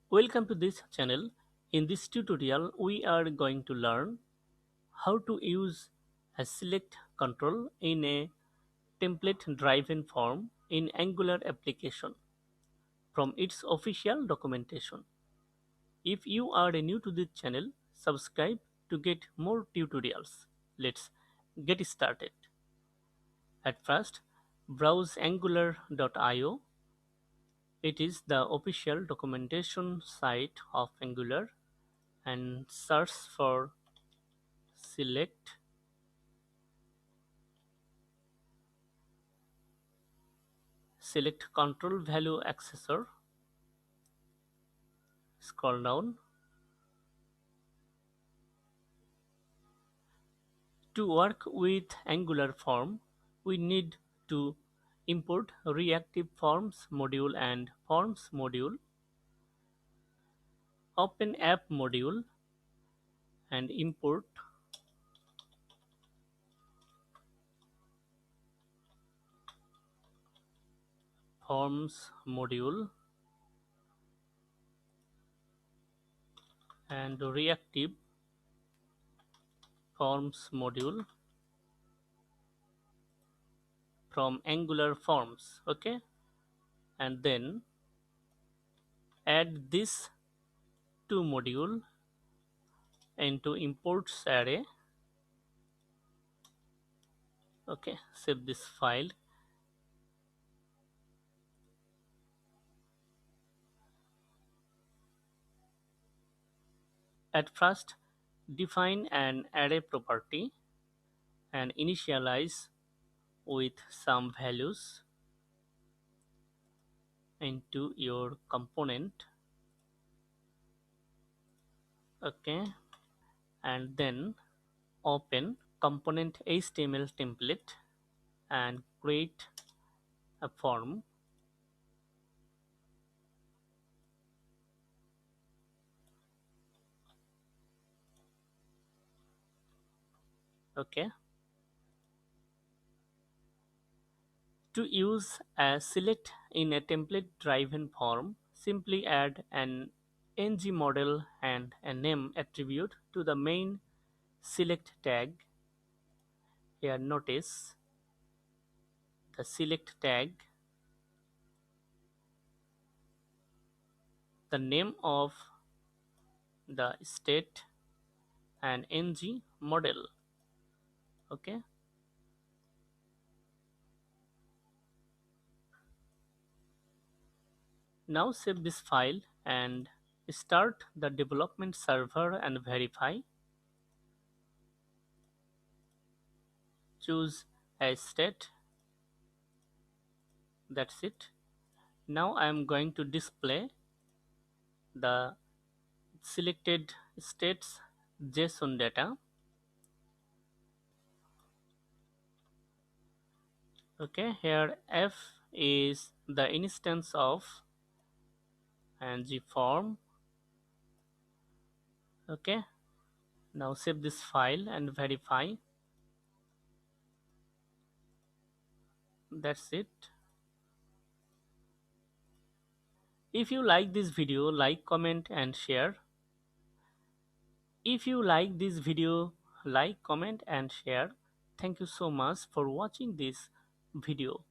Welcome to this channel. In this tutorial, we are going to learn how to use a select control in a template-driven form in Angular application from its official documentation. If you are new to this channel, subscribe to get more tutorials. Let's get started. At first, browse angular.io. It is the official documentation site of Angular and search for select select control value accessor. Scroll down. To work with Angular form, we need to import reactive forms module and forms module, open app module and import forms module and reactive forms module from Angular forms. Okay, and then add this two module into imports array. Okay, save this file. At first, define an array property and initialize with some values into your component. Okay, and then open component HTML template and create a form. Okay, to use a select in a template driven form, simply add an ng model and a name attribute to the main select tag. Here notice the select tag, the name of the state and ng model. Okay, now save this file and start the development server and verify. Choose a state. That's it. Now I am going to display the selected states JSON data. Okay, here F is the instance of ng form. Okay, now save this file and verify. That's it. If you like this video, like, comment and share. If you like this video, like, comment and share. Thank you so much for watching this video.